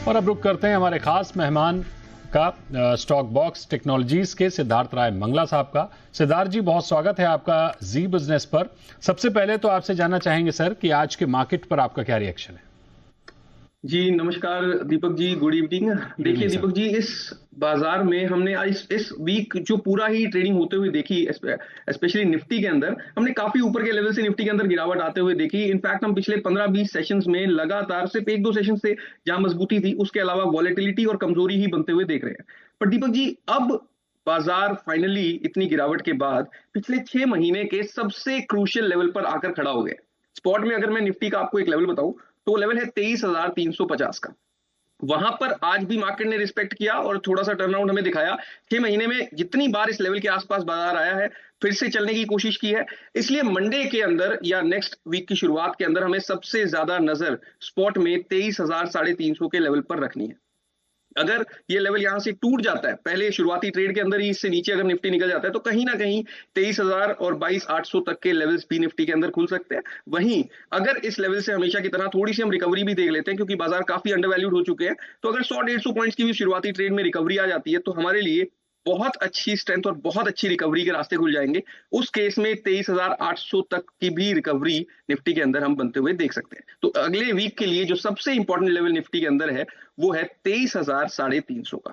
और अब रुक करते हैं हमारे खास मेहमान का स्टॉक बॉक्स टेक्नोलॉजीज के सिद्धार्थ राय मंगला साहब का। सिद्धार्थ जी, बहुत स्वागत है आपका जी बिजनेस पर। सबसे पहले तो आपसे जानना चाहेंगे सर कि आज के मार्केट पर आपका क्या रिएक्शन है? जी नमस्कार दीपक जी, गुड इवनिंग। देखिए दीपक जी, इस बाजार में हमने आज इस वीक जो पूरा ही ट्रेडिंग होते हुए देखी, स्पेशली निफ्टी के अंदर हमने काफी ऊपर के लेवल से निफ्टी के अंदर गिरावट आते हुए देखी। इनफैक्ट हम पिछले 15-20 सेशंस में लगातार सिर्फ 1-2 सेशन से जहां मजबूती थी, उसके अलावा वॉलेटिलिटी और कमजोरी ही बनते हुए देख रहे हैं। पर दीपक जी, अब बाजार फाइनली इतनी गिरावट के बाद पिछले 6 महीने के सबसे क्रूशियल लेवल पर आकर खड़ा हो गया। स्पॉट में अगर मैं निफ्टी का आपको एक लेवल बताऊं तो लेवल है 23,350 का। वहां पर आज भी मार्केट ने रिस्पेक्ट किया और थोड़ा सा टर्नआउट हमें दिखाया। 6 महीने में जितनी बार इस लेवल के आसपास बाजार आया है, फिर से चलने की कोशिश की है। इसलिए मंडे के अंदर या नेक्स्ट वीक की शुरुआत के अंदर हमें सबसे ज्यादा नजर स्पॉट में 23,350 के लेवल पर रखनी है। अगर ये लेवल यहां से टूट जाता है, पहले शुरुआती ट्रेड के अंदर ही इससे नीचे अगर निफ्टी निकल जाता है, तो कहीं ना कहीं 23,000 और 22,800 तक के लेवल्स भी निफ्टी के अंदर खुल सकते हैं। वहीं अगर इस लेवल से हमेशा की तरह थोड़ी सी हम रिकवरी भी देख लेते हैं, क्योंकि बाजार काफी अंडरवैल्यूड हो चुके हैं, तो अगर 100-150 पॉइंट्स की भी शुरुआती ट्रेड में रिकवरी आ जाती है, तो हमारे लिए बहुत अच्छी स्ट्रेंथ और बहुत अच्छी रिकवरी के रास्ते खुल जाएंगे। उस केस में 23,800 तक की भी रिकवरी निफ्टी के अंदर हम बनते हुए देख सकते हैं। तो अगले वीक के लिए जो सबसे इंपॉर्टेंट लेवल निफ्टी के अंदर है, वो है 23,350 का।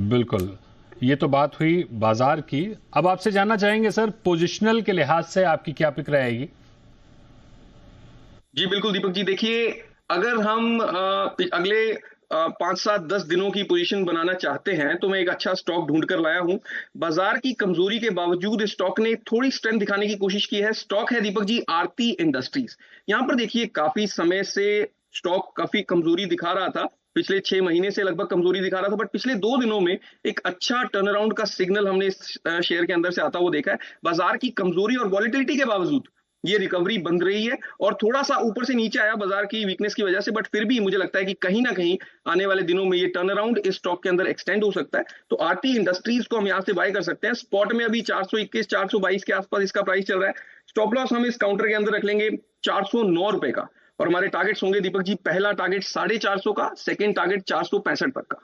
बिल्कुल, ये तो बात हुई बाजार की। अब आपसे जानना चाहेंगे सर, पोजिशनल के लिहाज से आपकी क्या पिक रहेगी? जी बिल्कुल दीपक जी, देखिए अगर हम अगले 5-7-10 दिनों की पोजीशन बनाना चाहते हैं, तो मैं एक अच्छा स्टॉक ढूंढ कर लाया हूं। बाजार की कमजोरी के बावजूद स्टॉक ने थोड़ी स्ट्रेंथ दिखाने की कोशिश की है। स्टॉक है दीपक जी आरती इंडस्ट्रीज। यहां पर देखिए काफी समय से स्टॉक काफी कमजोरी दिखा रहा था, पिछले 6 महीने से लगभग कमजोरी दिखा रहा था, बट पिछले 2 दिनों में एक अच्छा टर्न अराउंड का सिग्नल हमने इस शेयर के अंदर से आता हुआ देखा है। बाजार की कमजोरी और वॉलेटिलिटी के बावजूद ये रिकवरी बन रही है और थोड़ा सा ऊपर से नीचे आया बाजार की वीकनेस की वजह से, बट फिर भी मुझे लगता है कि कहीं ना कहीं आने वाले दिनों में ये टर्न अराउंड इस स्टॉक के अंदर एक्सटेंड हो सकता है। तो आरती इंडस्ट्रीज को हम यहां से बाय कर सकते हैं। स्पॉट में अभी 421-422 के आसपास इसका प्राइस चल रहा है। स्टॉप लॉस हम इस काउंटर के अंदर रख लेंगे 409 रुपए का, और हमारे टारगेट्स होंगे दीपक जी, पहला टारगेट 450 का, सेकेंड टारगेट 465 तक का।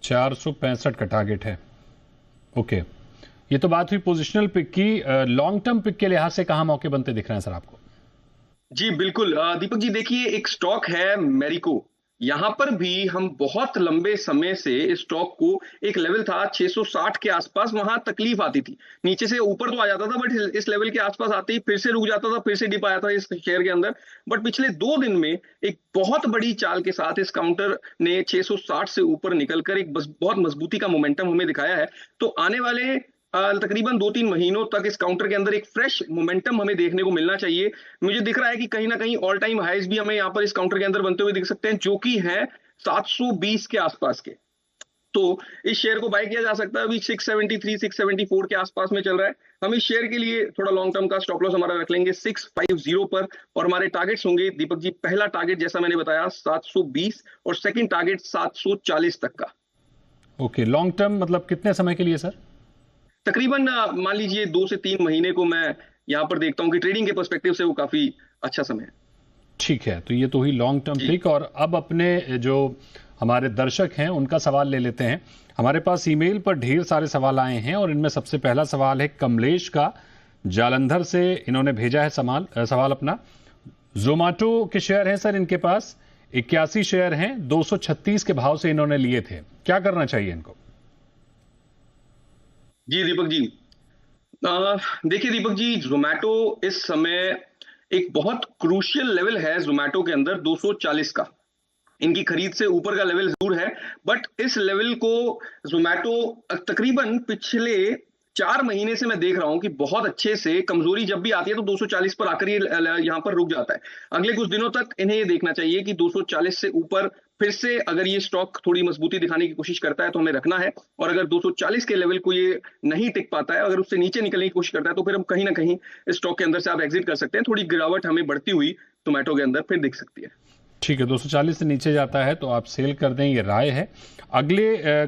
465 का टारगेट है। ओके, ये तो बात हुई पोजिशनल पिक की। लॉन्ग टर्म पिक के लिहाज से कहां मौके बनते दिख रहे हैं सर आपको? जी बिल्कुल दीपक जी, देखिए एक स्टॉक है मैरिको। यहां पर भी हम बहुत लंबे समय से इस स्टॉक को, एक लेवल था 660 के आसपास, वहां तकलीफ आती थी। नीचे से ऊपर तो आ जाता था, बट इस लेवल के आसपास आते ही फिर से रुक जाता था, फिर से डिप आया था इस शेयर के अंदर। बट पिछले 2 दिन में एक बहुत बड़ी चाल के साथ इस काउंटर ने 660 से ऊपर निकलकर एक बहुत मजबूती का मोमेंटम हमें दिखाया है। तो आने वाले तकरीबन 2-3 महीनों तक इस काउंटर के अंदर एक फ्रेश मोमेंटम हमें देखने को मिलना चाहिए। मुझे दिख रहा है कि कहीं ना कहीं ऑल टाइम हाईज भी हमें यहाँ पर इस काउंटर के अंदर बनते हुए दिख सकते हैं, जो कि है 720 के आसपास के। तो इस शेयर को बाय किया जा सकता है। अभी 673-674 के आसपास में चल रहा है। हम इस शेयर के लिए थोड़ा लॉन्ग टर्म का स्टॉप लॉस हमारा रख लेंगे 650 पर, और हमारे टारगेट्स होंगे दीपक जी, पहला टारगेट जैसा मैंने बताया 720 और सेकंड टारगेट 740 तक का। ओके, लॉन्ग टर्म मतलब कितने समय के लिए सर? तकरीबन मान लीजिए 2 से 3 महीने को मैं यहां पर देखता हूं कि ट्रेडिंग के पर्सपेक्टिव से वो काफी अच्छा समय है। ठीक है, तो ये तो हुई लॉन्ग टर्म पिक। और अब अपने जो हमारे दर्शक हैं उनका सवाल ले लेते हैं। हमारे पास ईमेल पर ढेर सारे सवाल आए हैं और इनमें सबसे पहला सवाल है कमलेश का, जालंधर से। इन्होंने भेजा है सवाल अपना। जोमेटो के शेयर हैं सर इनके पास, 81 शेयर हैं, 236 के भाव से इन्होंने लिए थे। क्या करना चाहिए इनको? जी दीपक जी, देखिए दीपक जी, जोमेटो इस समय एक बहुत क्रूशियल लेवल है जोमेटो के अंदर 240 का। इनकी खरीद से ऊपर का लेवल जरूर है, बट इस लेवल को जोमेटो तकरीबन पिछले 4 महीने से मैं देख रहा हूं कि बहुत अच्छे से कमजोरी जब भी आती है तो 240 पर आकर ये यहां पर रुक जाता है। अगले कुछ दिनों तक इन्हें ये देखना चाहिए कि 240 से ऊपर फिर से अगर ये स्टॉक थोड़ी मजबूती दिखाने की कोशिश करता है तो हमें रखना है, और अगर 240 के लेवल को ये नहीं टिक पाता है, अगर उससे नीचे निकलने की कोशिश करता है, तो फिर हम कहीं ना कहीं इस स्टॉक के अंदर से आप एग्जिट कर सकते हैं। थोड़ी गिरावट हमें बढ़ती हुई जोमेटो के अंदर फिर दिख सकती है। ठीक है, 240 से नीचे जाता है तो आप सेल कर दें, ये राय है। अगले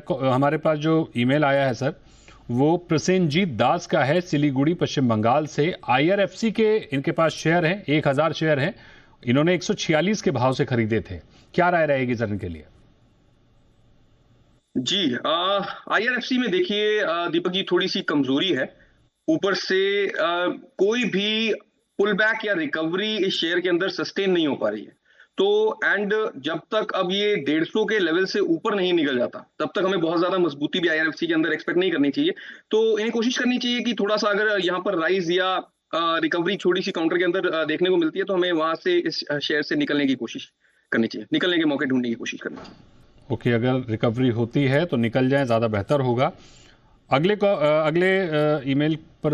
हमारे पास जो ईमेल आया है सर, वो प्रसेनजीत दास का है, सिलीगुड़ी पश्चिम बंगाल से। IRFC के इनके पास शेयर हैं, 1000 शेयर हैं। इन्होंने 146 के भाव से खरीदे थे। क्या राय रहेगी सर इनके लिए? जी आईआरएफसी में देखिए दीपक जी थोड़ी सी कमजोरी है। ऊपर से कोई भी पुल बैक या रिकवरी इस शेयर के अंदर सस्टेन नहीं हो पा रही है। तो एंड जब तक अब ये 150 के लेवल से ऊपर नहीं निकल जाता तब तक हमें बहुत ज्यादा मजबूती भी आईआरएफसी के अंदर एक्सपेक्ट नहीं करनी चाहिए। तो इन्हें कोशिश करनी चाहिए कि थोड़ा सा अगर यहाँ पर राइज या रिकवरी छोटी सी काउंटर के अंदर देखने को मिलती है तो हमें वहां से इस शेयर से निकलने की कोशिश करनी चाहिए, निकलने के मौके ढूंढने की कोशिश करनी चाहिए। ओके, अगर रिकवरी होती है तो निकल जाए, ज़्यादा बेहतर होगा। अगले ईमेल पर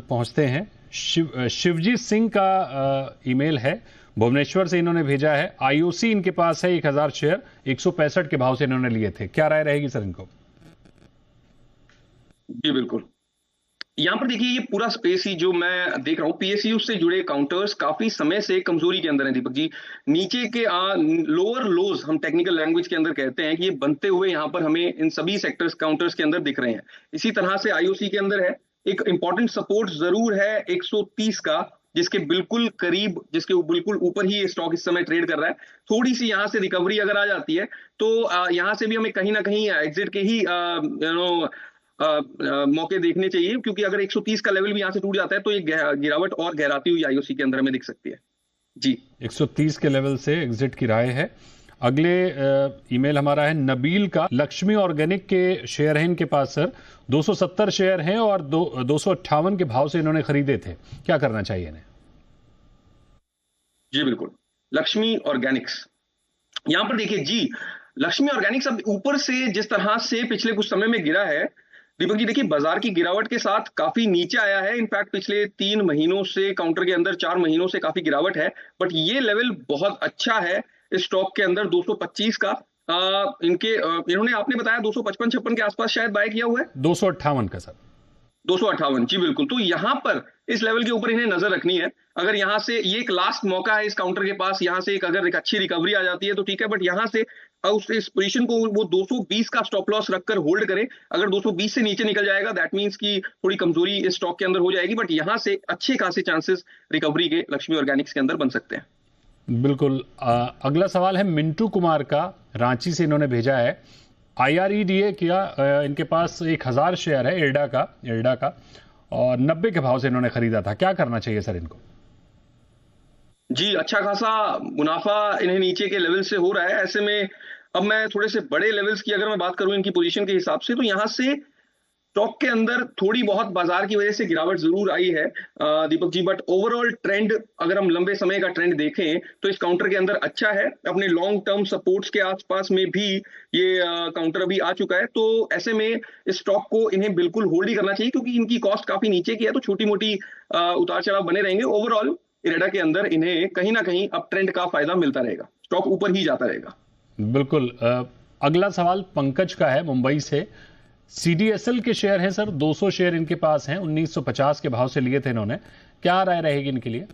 पहुंचते हैं। शिवजीत सिंह का ईमेल है, भुवनेश्वर से इन्होंने भेजा है। आईओसी इनके पास है 1000 शेयर, 165 के भाव से इन्होंने लिए थे। क्या राय रहेगी सर इनको? जी बिल्कुल। यहाँ पर देखिए ये पूरा स्पेस ही जो मैं देख रहा हूँ पीएसयू से जुड़े काउंटर्स काफी समय से कमजोरी के अंदर हैं दीपक जी। नीचे के लोअर लोज हम टेक्निकल लैंग्वेज के अंदर कहते हैं कि ये बनते हुए यहाँ पर हमें इन सभी सेक्टर्स काउंटर्स के अंदर दिख रहे हैं। इसी तरह से आईओसी के अंदर है एक इंपॉर्टेंट सपोर्ट जरूर है 130 का, जिसके बिल्कुल करीब, जिसके बिल्कुल ऊपर ही ये स्टॉक इस समय ट्रेड कर रहा है। थोड़ी सी यहाँ से रिकवरी अगर आ जाती है तो यहाँ से भी हमें कहीं ना कहीं एग्जिट के ही मौके देखने चाहिए, क्योंकि अगर 130 का लेवल भी यहां से टूट जाता है तो ये गिरावट और गहराती हुई आईओसी के अंदर हमें दिख सकती है। जी 130 के लेवल से एग्जिट की राय है। अगले ईमेल हमारा है नबील का। लक्ष्मी ऑर्गेनिक के शेयर हैं इनके पास सर, 270 शेयर हैं और 258 के भाव से इन्होंने खरीदे थे। क्या करना चाहिए इन्हें? जी बिल्कुल, लक्ष्मी ऑर्गेनिक्स यहां पर देखिए जी, लक्ष्मी ऑर्गेनिक्स अब ऊपर से जिस तरह से पिछले कुछ समय में गिरा है दीपक जी, देखिए बाजार की गिरावट के साथ काफी नीचे आया है। इनफैक्ट पिछले 3 महीनों से काउंटर के अंदर 4 महीनों से काफी गिरावट है, बट ये लेवल बहुत अच्छा है इस स्टॉक के अंदर 225 का। इन्होंने आपने बताया 255-56 के आसपास शायद बाय किया हुआ है। 258 का सर। 258 जी बिल्कुल। तो यहां पर इस लेवल के ऊपर इन्हें नजर रखनी है। अगर यहां से ये एक लास्ट मौका है इस काउंटर के पास, यहां से एक अगर एक अच्छी रिकवरी आ जाती है तो ठीक है, बट यहां से उस इस पोजीशन को वो 220 का स्टॉप लॉस रखकर होल्ड करें। अगर 220 से नीचे निकल जाएगा दैट मींस कि थोड़ी कमजोरी इस स्टॉक के अंदर हो जाएगी, बट यहां से अच्छे खासे चांसेस रिकवरी के लक्ष्मी ऑर्गेनिक्स के अंदर बन सकते हैं। बिल्कुल। अगला सवाल है मिंटू कुमार का, रांची से इन्होंने भेजा है। IREDA किया, इनके पास 1000 शेयर है एल्डा का और 90 के भाव से इन्होंने खरीदा था। क्या करना चाहिए सर इनको? जी अच्छा खासा मुनाफा इन्हें नीचे के लेवल से हो रहा है। ऐसे में अब मैं थोड़े से बड़े लेवल्स की अगर मैं बात करूं इनकी पोजीशन के हिसाब से, तो यहां से स्टॉक के अंदर थोड़ी बहुत बाजार की वजह से गिरावट जरूर आई है Deepak ji, but overall trend अगर हम लंबे समय का ट्रेंड देखें तो इस काउंटर के अंदर अच्छा है। अपने लॉन्ग टर्म सपोर्ट्स के आसपास में भी ये काउंटर अभी आ चुका है। तो ऐसे में इस स्टॉक को इन्हें बिल्कुल होल्ड ही करना चाहिए, क्योंकि इनकी कॉस्ट काफी नीचे की है, तो छोटी मोटी उतार चढ़ाव बने रहेंगे। ओवरऑल इरेडा के अंदर इन्हें कहीं ना कहीं अप ट्रेंड का फायदा मिलता रहेगा, स्टॉक ऊपर ही जाता रहेगा। बिल्कुल। अगला सवाल पंकज का है, मुंबई से। CDSL के शेयर हैं सर, 200 शेयर इनके पास हैं, 1950 के भाव से लिए थे इन्होंने। क्या राय रहेगी इनके लिए?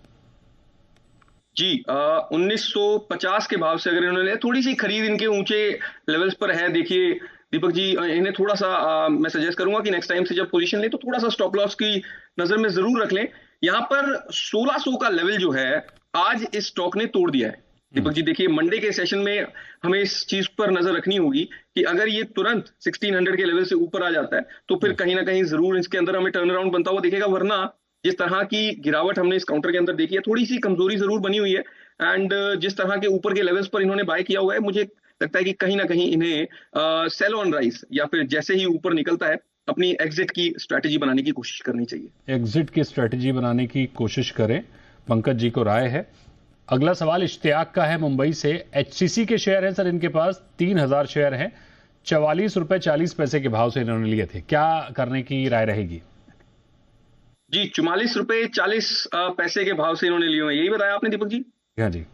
जी 1950 के भाव से अगर इन्होंने, थोड़ी सी खरीद इनके ऊंचे लेवल्स पर है। देखिए दीपक जी, इन्हें थोड़ा सा मैं सजेस्ट करूंगा कि नेक्स्ट टाइम से जब पोजीशन लें तो थोड़ा सा स्टॉप लॉस की नजर में जरूर रख लें। यहां पर 1600 का लेवल जो है आज इस स्टॉक ने तोड़ दिया है दीपक जी। देखिए मंडे के सेशन में हमें इस चीज पर नजर रखनी होगी कि अगर ये तुरंत 1600 के लेवल से ऊपर आ जाता है तो फिर कहीं ना कहीं जरूर इसके अंदर हमें टर्न अराउंड बनता हुआ दिखेगा। वरना जिस तरह की गिरावट हमने इस काउंटर के अंदर देखी है, थोड़ी सी कमजोरी जरूर बनी हुई है। एंड जिस तरह के ऊपर के लेवल्स पर इन्होंने बाय किया हुआ है, मुझे लगता है कि कहीं ना कहीं इन्हें सेल ऑन राइज या फिर जैसे ही ऊपर निकलता है अपनी एग्जिट की स्ट्रैटेजी बनाने की कोशिश करनी चाहिए। एग्जिट की स्ट्रैटेजी बनाने की कोशिश करें, पंकज जी को राय है। अगला सवाल इश्तियाक का है, मुंबई से। HCC के शेयर हैं सर इनके पास, 3000 शेयर हैं, 44 रुपए 40 पैसे के भाव से इन्होंने लिए थे। क्या करने की राय रहेगी? जी 44 रुपए 40 पैसे के भाव से इन्होंने लिए हुए, यही बताया आपने दीपक जी? हाँ जी।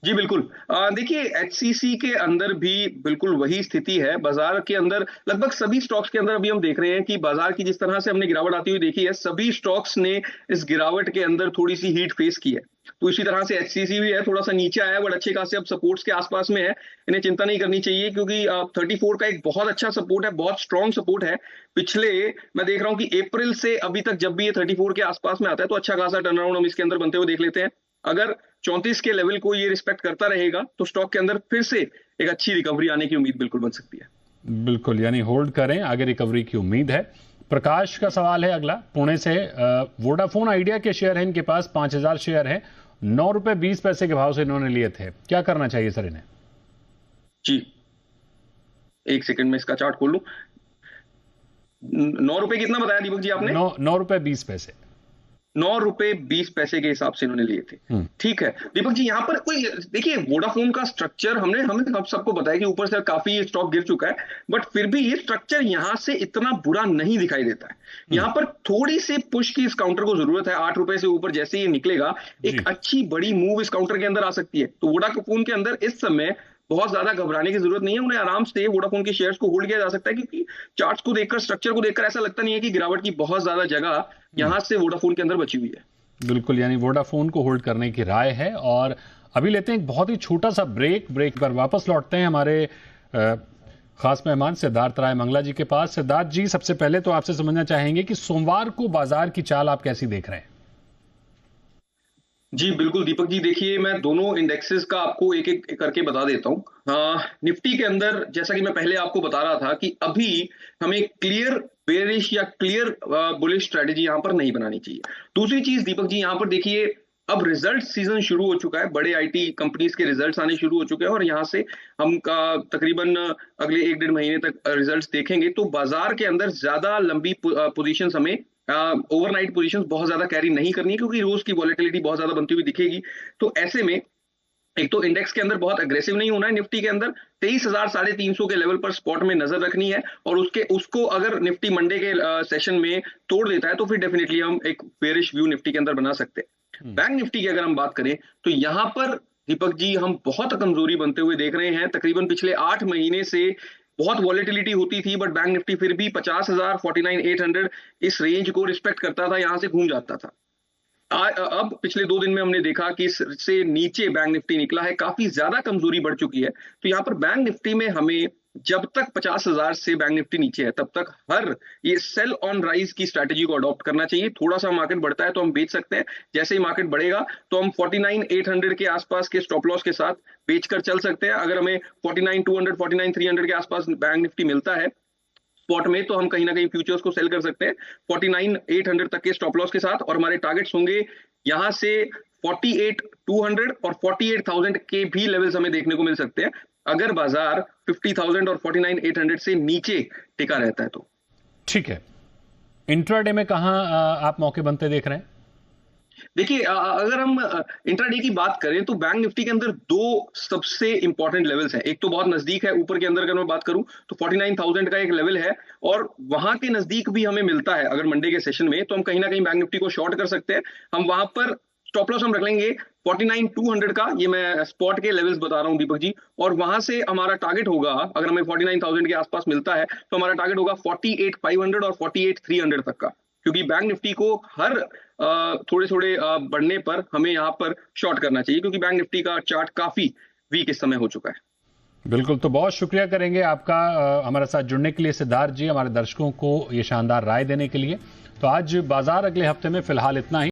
जी बिल्कुल। देखिए एचसीसी के अंदर भी बिल्कुल वही स्थिति है। बाजार के अंदर लगभग सभी स्टॉक्स के अंदर अभी हम देख रहे हैं कि बाजार की जिस तरह से हमने गिरावट आती हुई देखी है, सभी स्टॉक्स ने इस गिरावट के अंदर थोड़ी सी हीट फेस की है। तो इसी तरह से एचसीसी भी है, थोड़ा सा नीचे आया बट अच्छे खासे अब सपोर्ट्स के आसपास में है। इन्हें चिंता नहीं करनी चाहिए, क्योंकि 34 का एक बहुत अच्छा सपोर्ट है, बहुत स्ट्रॉन्ग सपोर्ट है। पिछले मैं देख रहा हूं कि अप्रैल से अभी तक जब भी ये 34 के आसपास में आता है तो अच्छा खासा टर्न अराउंड हम इसके अंदर बनते हुए देख लेते हैं। अगर 34 के लेवल को ये रिस्पेक्ट करता रहेगा तो स्टॉक के अंदर फिर से एक अच्छी रिकवरी आने की उम्मीद बिल्कुल बन सकती है। बिल्कुल, यानी होल्ड करें, आगे रिकवरी की उम्मीद है। प्रकाश का सवाल है अगला, पुणे से। वोडाफोन आइडिया के शेयर हैं इनके पास, 5,000 शेयर है, 9 रुपए 20 पैसे के भाव से इन्होंने लिए थे, क्या करना चाहिए सर इन्हें? जी, एक सेकंड में इसका चार्ट खोल लूं। 9 रुपए कितना बताया दीपक जी आपने? 9 रुपए 20 पैसे। 9 रुपए 20 पैसे के हिसाब से इन्होंने लिए थे। ठीक है दीपक जी, यहाँ पर कोई देखिए वोडाफोन का स्ट्रक्चर हमें सबको बताया कि ऊपर से काफी स्टॉक गिर चुका है, बट फिर भी ये स्ट्रक्चर यहां से इतना बुरा नहीं दिखाई देता है। यहाँ पर थोड़ी सी पुश की इस काउंटर को जरूरत है। 8 रुपए से ऊपर जैसे ये निकलेगा, एक अच्छी बड़ी मूव इस काउंटर के अंदर आ सकती है। तो वोडाफोन के अंदर इस समय बहुत ज्यादा घबराने की जरूरत नहीं है, उन्हें आराम से वोडाफोन के शेयर्स को होल्ड किया जा सकता है, क्योंकि चार्ट्स को देखकर, स्ट्रक्चर को देखकर ऐसा लगता नहीं है कि गिरावट की बहुत ज्यादा जगह यहां से वोडाफोन के अंदर बची हुई है। बिल्कुल, यानी वोडाफोन को होल्ड करने की राय है। और अभी लेते हैं एक बहुत ही छोटा सा ब्रेक पर वापस लौटते हैं हमारे खास मेहमान सिद्धार्थ राय मंगला जी के पास। सिद्धार्थ जी, सबसे पहले तो आपसे समझना चाहेंगे कि सोमवार को बाजार की चाल आप कैसी देख रहे हैं? जी बिल्कुल दीपक जी, देखिए मैं दोनों इंडेक्सेस का आपको एक एक करके बता देता हूं। निफ्टी के अंदर जैसा कि मैं पहले आपको बता रहा था कि अभी हमें क्लियर बेयरिश या क्लियर बुलिश स्ट्रेटेजी यहां पर नहीं बनानी चाहिए। दूसरी चीज दीपक जी, यहां पर देखिए अब रिजल्ट सीजन शुरू हो चुका है, बड़े आईटी कंपनीज के रिजल्ट्स आने शुरू हो चुके हैं और यहां से हम तकरीबन अगले 1-1.5 महीने तक रिजल्ट्स देखेंगे। तो बाजार के अंदर ज्यादा लंबी पोजीशंस हमें ओवरनाइट पोजीशंस बहुत ज्यादा कैरी नहीं करनी है, क्योंकि रोज की वॉलेटिलिटी बहुत ज्यादा बनती हुई दिखेगी। तो ऐसे में एक तो इंडेक्स के अंदर बहुत अग्रेसिव नहीं होना है। निफ्टी के अंदर 23,350 के लेवल पर स्पॉट में नजर रखनी है, और उसको अगर निफ्टी मंडे के सेशन में तोड़ देता है तो फिर डेफिनेटली हम एक बेरिश व्यू निफ्टी के अंदर बना सकते हैं। बैंक निफ्टी की अगर हम बात करें तो यहां पर दीपक जी हम बहुत कमजोरी बनते हुए देख रहे हैं। तकरीबन पिछले 8 महीने से बहुत वॉलेटिलिटी होती थी, बट बैंक निफ्टी फिर भी 50,000 49,800 इस रेंज को रिस्पेक्ट करता था, यहां से घूम जाता था। अब पिछले 2 दिन में हमने देखा कि इससे नीचे बैंक निफ्टी निकला है, काफी ज्यादा कमजोरी बढ़ चुकी है। तो यहां पर बैंक निफ्टी में हमें जब तक 50,000 से बैंक निफ्टी नीचे है तब तक ये सेल ऑन राइज की स्ट्रैटेजी को अडॉप्ट करना चाहिए। थोड़ा सा मार्केट बढ़ता है तो हम बेच सकते हैं, जैसे ही मार्केट बढ़ेगा तो हम 49,800 के आसपास के स्टॉप लॉस के साथ बेचकर चल सकते हैं। अगर हमें 49,200 49,300 के आसपास बैंक निफ्टी मिलता है स्पॉट में, तो हम कहीं ना कहीं फ्यूचर्स को सेल कर सकते हैं 49,800 तक के स्टॉप लॉस के साथ। और हमारे टारगेट्स होंगे यहां से 48,200 और 48,000 के भी लेवल्स हमें देखने को मिल सकते हैं, अगर बाजार 50,000 और 49,800 से नीचे टिका रहता है तो। ठीक है, इंट्राडे में कहां आप मौके बनते देख रहे हैं? देखिए अगर हम इंट्राडे की बात करें तो बैंक निफ्टी के अंदर 2 सबसे इंपॉर्टेंट लेवल्स हैं। एक तो बहुत नजदीक है, ऊपर के अंदर अगर मैं बात करूं तो 49,000 का एक लेवल है, और वहां के नजदीक भी हमें मिलता है अगर मंडे के सेशन में, तो हम कहीं ना कहीं बैंक निफ्टी को शॉर्ट कर सकते हैं। हम वहां पर स्टॉप लॉस हम रख लेंगे 49,200 का, ये मैं स्पॉट के लेवल्स बता रहा हूं दीपक जी। और वहां से हमारा टारगेट होगा, अगर हमें 49,000 के आसपास मिलता है तो हमारा टारगेट होगा 48,500 और 48,300 तक का, क्योंकि बैंक निफ्टी को हर थोड़े थोड़े बढ़ने पर हमें यहां पर शॉर्ट करना चाहिए, क्योंकि बैंक निफ्टी का चार्ट काफी वीक इस समय हो चुका है। बिल्कुल, तो बहुत शुक्रिया करेंगे आपका हमारे साथ जुड़ने के लिए सिद्धार्थ जी, हमारे दर्शकों को ये शानदार राय देने के लिए। तो आज बाजार अगले हफ्ते में फिलहाल इतना ही।